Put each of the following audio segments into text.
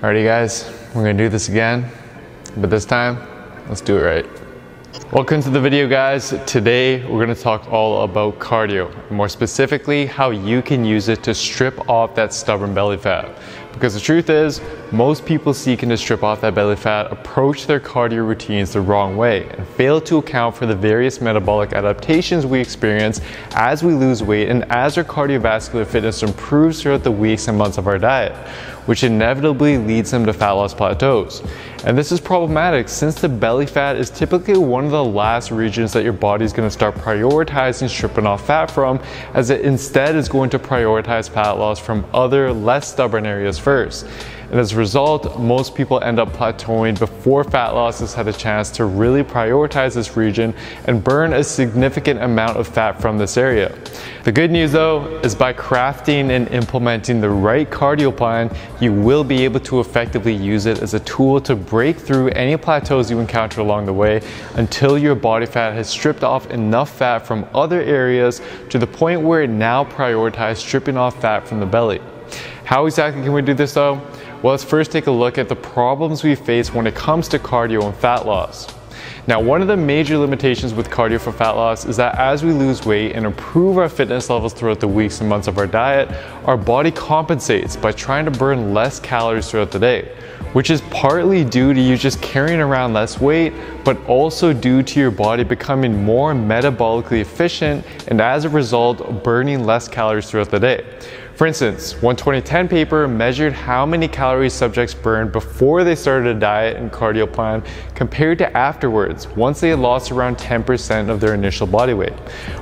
Alrighty guys, we're gonna do this again, but this time, let's do it right. Welcome to the video guys. Today we're gonna talk all about cardio, more specifically how you can use it to strip off that stubborn belly fat. Because the truth is, most people seeking to strip off that belly fat approach their cardio routines the wrong way and fail to account for the various metabolic adaptations we experience as we lose weight and as our cardiovascular fitness improves throughout the weeks and months of our diet, which inevitably leads them to fat loss plateaus. And this is problematic since the belly fat is typically one of the last regions that your body is going to start prioritizing stripping off fat from, as it instead is going to prioritize fat loss from other less stubborn areas first. And as a result, most people end up plateauing before fat loss has had a chance to really prioritize this region and burn a significant amount of fat from this area. The good news though is by crafting and implementing the right cardio plan, you will be able to effectively use it as a tool to break through any plateaus you encounter along the way until your body fat has stripped off enough fat from other areas to the point where it now prioritizes stripping off fat from the belly. How exactly can we do this though? Well, let's first take a look at the problems we face when it comes to cardio and fat loss. Now, one of the major limitations with cardio for fat loss is that as we lose weight and improve our fitness levels throughout the weeks and months of our diet, our body compensates by trying to burn less calories throughout the day, which is partly due to you just carrying around less weight, but also due to your body becoming more metabolically efficient and as a result, burning less calories throughout the day. For instance, one 2010 paper measured how many calories subjects burned before they started a diet and cardio plan compared to afterwards, once they had lost around 10% of their initial body weight.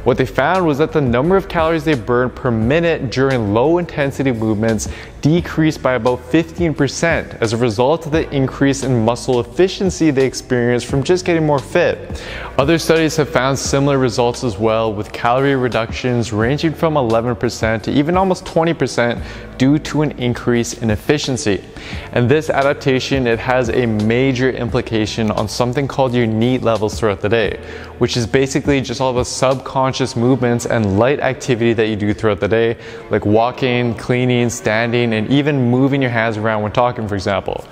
What they found was that the number of calories they burned per minute during low intensity movements decreased by about 15% as a result of the increase in muscle efficiency they experienced from just getting more fit. Other studies have found similar results as well, with calorie reductions ranging from 11% to even almost 20% due to an increase in efficiency. And this adaptation, it has a major implication on something called your NEAT levels throughout the day, which is basically just all the subconscious movements and light activity that you do throughout the day, like walking, cleaning, standing, and even moving your hands around when talking, for example.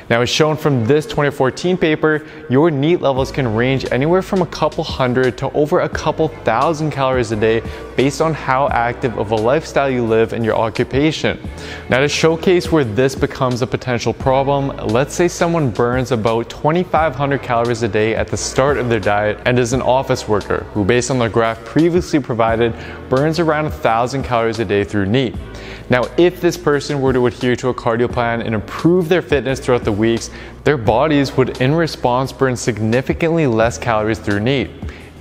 Now, as shown from this 2014 paper, your NEAT levels can range anywhere from a couple hundred to over a couple thousand calories a day based on how active of a lifestyle you live and your occupation. Now, to showcase where this becomes a potential problem, let's say someone burns about 2,500 calories a day at the start of their diet and is an office worker who, based on the graph previously provided, burns around 1,000 calories a day through NEAT. Now, if this person were to adhere to a cardio plan and improve their fitness throughout the weeks, their bodies would in response burn significantly less calories through NEAT.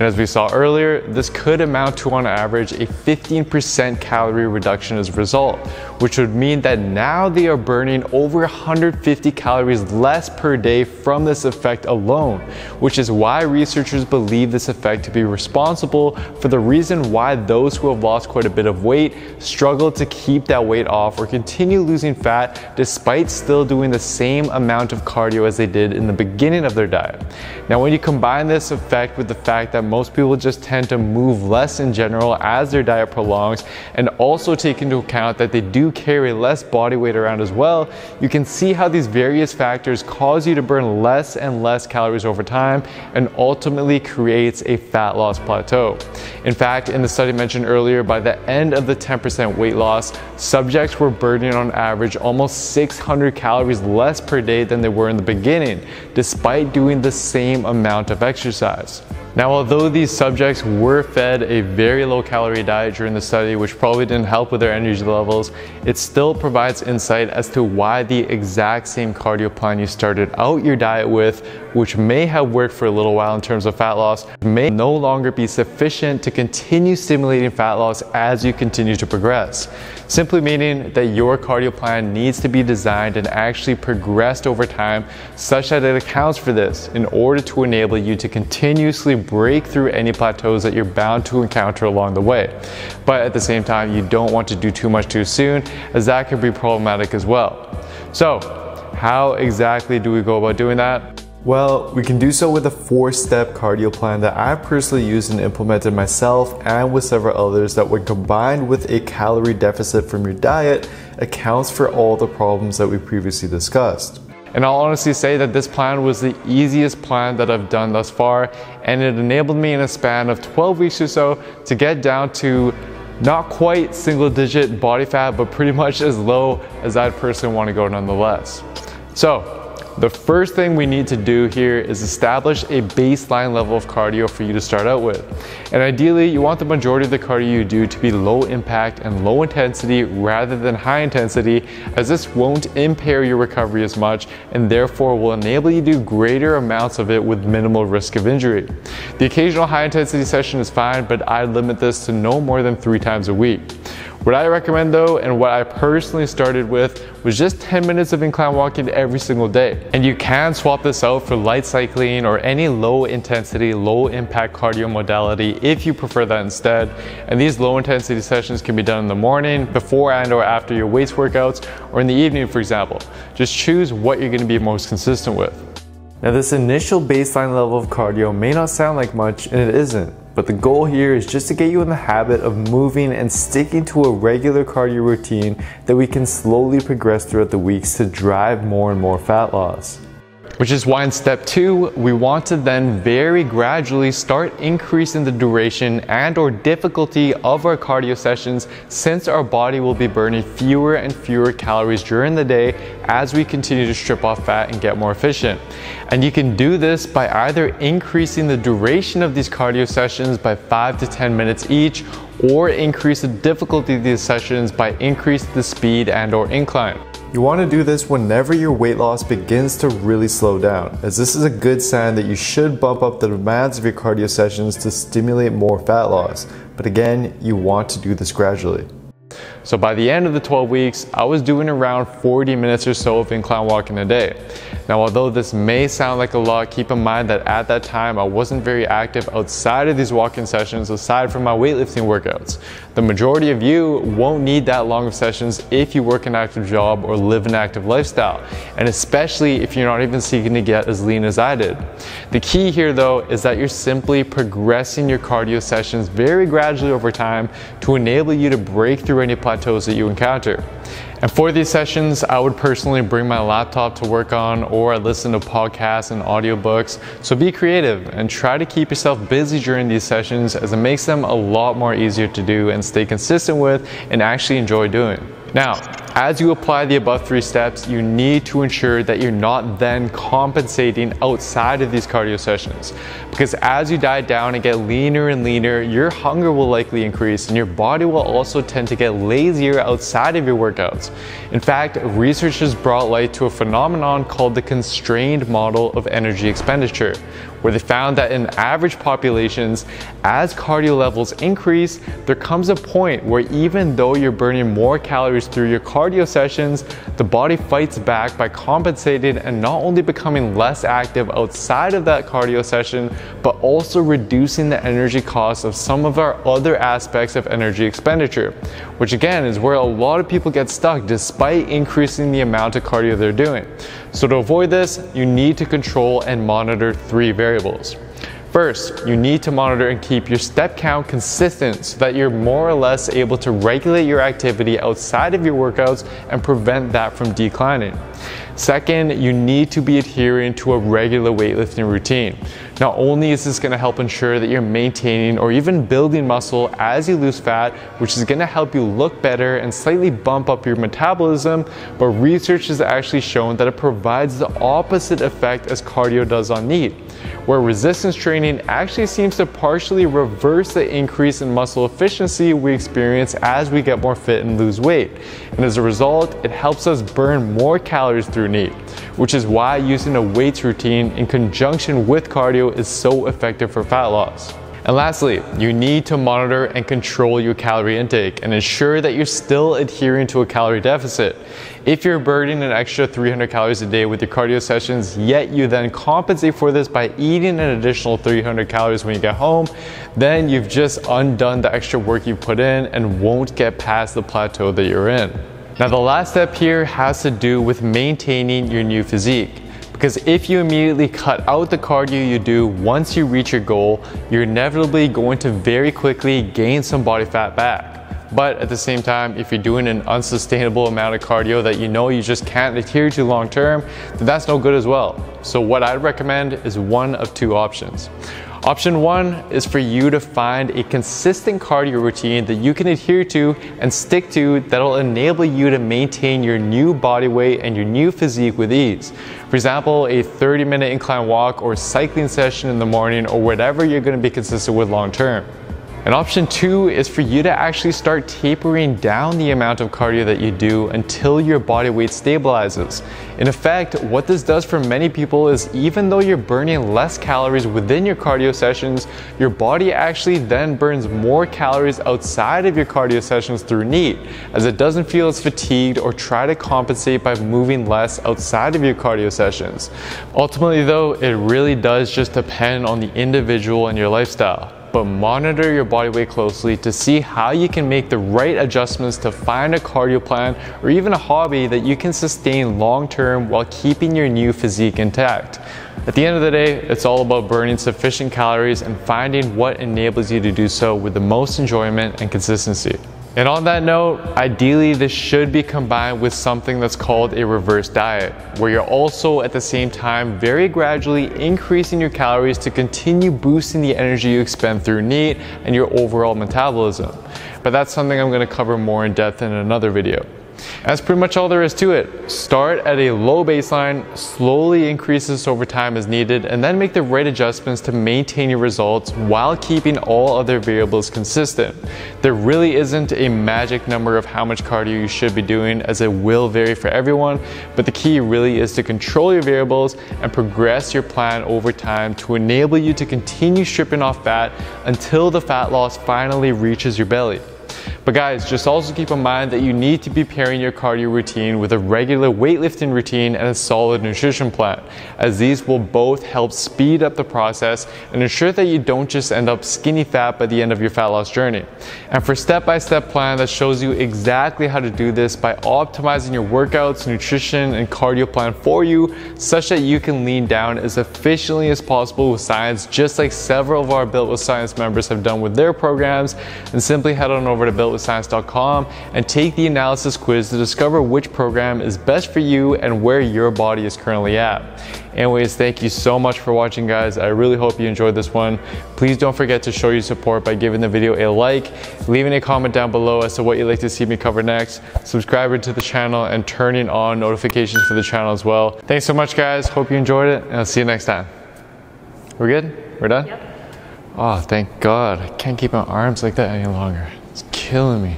And as we saw earlier, this could amount to on average a 15% calorie reduction as a result, which would mean that now they are burning over 150 calories less per day from this effect alone, which is why researchers believe this effect to be responsible for the reason why those who have lost quite a bit of weight struggle to keep that weight off or continue losing fat despite still doing the same amount of cardio as they did in the beginning of their diet. Now, when you combine this effect with the fact that most people just tend to move less in general as their diet prolongs, and also take into account that they do carry less body weight around as well, you can see how these various factors cause you to burn less and less calories over time and ultimately creates a fat loss plateau. In fact, in the study mentioned earlier, by the end of the 10% weight loss, subjects were burning on average almost 600 calories less per day than they were in the beginning, despite doing the same amount of exercise. Now, although these subjects were fed a very low calorie diet during the study, which probably didn't help with their energy levels, it still provides insight as to why the exact same cardio plan you started out your diet with, which may have worked for a little while in terms of fat loss, may no longer be sufficient to continue stimulating fat loss as you continue to progress. Simply meaning that your cardio plan needs to be designed and actually progressed over time such that it accounts for this in order to enable you to continuously break through any plateaus that you're bound to encounter along the way. But at the same time, you don't want to do too much too soon, as that could be problematic as well. So, how exactly do we go about doing that? Well, we can do so with a 4-step cardio plan that I personally used and implemented myself and with several others that when combined with a calorie deficit from your diet accounts for all the problems that we previously discussed. And I'll honestly say that this plan was the easiest plan that I've done thus far, and it enabled me in a span of 12 weeks or so to get down to not quite single-digit body fat, but pretty much as low as I'd personally want to go nonetheless. So, the first thing we need to do here is establish a baseline level of cardio for you to start out with. And ideally, you want the majority of the cardio you do to be low impact and low intensity rather than high intensity, as this won't impair your recovery as much and therefore will enable you to do greater amounts of it with minimal risk of injury. The occasional high intensity session is fine, but I limit this to no more than 3 times a week. What I recommend though, and what I personally started with, was just 10 minutes of incline walking every single day. And you can swap this out for light cycling or any low intensity, low impact cardio modality if you prefer that instead. And these low intensity sessions can be done in the morning, before and or after your weights workouts, or in the evening, for example. Just choose what you're gonna be most consistent with. Now, this initial baseline level of cardio may not sound like much, and it isn't. But the goal here is just to get you in the habit of moving and sticking to a regular cardio routine that we can slowly progress throughout the weeks to drive more and more fat loss. Which is why in step 2, we want to then very gradually start increasing the duration and or difficulty of our cardio sessions, since our body will be burning fewer and fewer calories during the day as we continue to strip off fat and get more efficient. And you can do this by either increasing the duration of these cardio sessions by 5 to 10 minutes each, or increase the difficulty of these sessions by increasing the speed and or incline. You want to do this whenever your weight loss begins to really slow down, as this is a good sign that you should bump up the demands of your cardio sessions to stimulate more fat loss. But again, you want to do this gradually. So by the end of the 12 weeks, I was doing around 40 minutes or so of incline walking a day. Now, although this may sound like a lot, keep in mind that at that time, I wasn't very active outside of these walking sessions, aside from my weightlifting workouts. The majority of you won't need that long of sessions if you work an active job or live an active lifestyle, and especially if you're not even seeking to get as lean as I did. The key here though is that you're simply progressing your cardio sessions very gradually over time to enable you to break through any plateaus that you encounter. And for these sessions, I would personally bring my laptop to work on, or I listen to podcasts and audiobooks. So be creative and try to keep yourself busy during these sessions, as it makes them a lot more easier to do and stay consistent with and actually enjoy doing. Now, as you apply the above 3 steps, you need to ensure that you're not then compensating outside of these cardio sessions. Because as you diet down and get leaner and leaner, your hunger will likely increase and your body will also tend to get lazier outside of your workouts. In fact, research has brought light to a phenomenon called the constrained model of energy expenditure, where they found that in average populations, as cardio levels increase, there comes a point where even though you're burning more calories through your cardio sessions, the body fights back by compensating and not only becoming less active outside of that cardio session, but also reducing the energy costs of some of our other aspects of energy expenditure, which again is where a lot of people get stuck despite increasing the amount of cardio they're doing. So to avoid this, you need to control and monitor 3 variables. First, you need to monitor and keep your step count consistent so that you're more or less able to regulate your activity outside of your workouts and prevent that from declining. Second, you need to be adhering to a regular weightlifting routine. Not only is this going to help ensure that you're maintaining or even building muscle as you lose fat, which is going to help you look better and slightly bump up your metabolism, but research has actually shown that it provides the opposite effect as cardio does on NEAT, where resistance training actually seems to partially reverse the increase in muscle efficiency we experience as we get more fit and lose weight. And as a result, it helps us burn more calories through NEAT, which is why using a weights routine in conjunction with cardio is so effective for fat loss. And lastly, you need to monitor and control your calorie intake and ensure that you're still adhering to a calorie deficit. If you're burning an extra 300 calories a day with your cardio sessions, yet you then compensate for this by eating an additional 300 calories when you get home, then you've just undone the extra work you put in and won't get past the plateau that you're in. Now, the last step here has to do with maintaining your new physique. Because if you immediately cut out the cardio you do once you reach your goal, you're inevitably going to very quickly gain some body fat back. But at the same time, if you're doing an unsustainable amount of cardio that you know you just can't adhere to long term, then that's no good as well. So what I'd recommend is one of two options. Option one is for you to find a consistent cardio routine that you can adhere to and stick to that'll enable you to maintain your new body weight and your new physique with ease. For example, a 30-minute incline walk or cycling session in the morning, or whatever you're going to be consistent with long term. And option two is for you to actually start tapering down the amount of cardio that you do until your body weight stabilizes. In effect, what this does for many people is even though you're burning less calories within your cardio sessions, your body actually then burns more calories outside of your cardio sessions through NEAT, as it doesn't feel as fatigued or try to compensate by moving less outside of your cardio sessions. Ultimately though, it really does just depend on the individual and your lifestyle. But monitor your body weight closely to see how you can make the right adjustments to find a cardio plan or even a hobby that you can sustain long term while keeping your new physique intact. At the end of the day, it's all about burning sufficient calories and finding what enables you to do so with the most enjoyment and consistency. And on that note, ideally this should be combined with something that's called a reverse diet, where you're also at the same time very gradually increasing your calories to continue boosting the energy you expend through NEAT and your overall metabolism. But that's something I'm going to cover more in depth in another video. That's pretty much all there is to it. Start at a low baseline, slowly increase this over time as needed, and then make the right adjustments to maintain your results while keeping all other variables consistent. There really isn't a magic number of how much cardio you should be doing, as it will vary for everyone, but the key really is to control your variables and progress your plan over time to enable you to continue stripping off fat until the fat loss finally reaches your belly. But guys, just also keep in mind that you need to be pairing your cardio routine with a regular weightlifting routine and a solid nutrition plan, as these will both help speed up the process and ensure that you don't just end up skinny fat by the end of your fat loss journey. And for step-by-step plan that shows you exactly how to do this by optimizing your workouts, nutrition, and cardio plan for you, such that you can lean down as efficiently as possible with science, just like several of our Built with Science members have done with their programs, then simply head on over to builtwithscience.com and take the analysis quiz to discover which program is best for you and where your body is currently at. Anyways, thank you so much for watching, guys. I really hope you enjoyed this one. Please don't forget to show your support by giving the video a like, leaving a comment down below as to what you'd like to see me cover next, subscribing to the channel, and turning on notifications for the channel as well. Thanks so much, guys. Hope you enjoyed it, and I'll see you next time. We're good? We're done? Yep. Oh, thank God. I can't keep my arms like that any longer. It's killing me.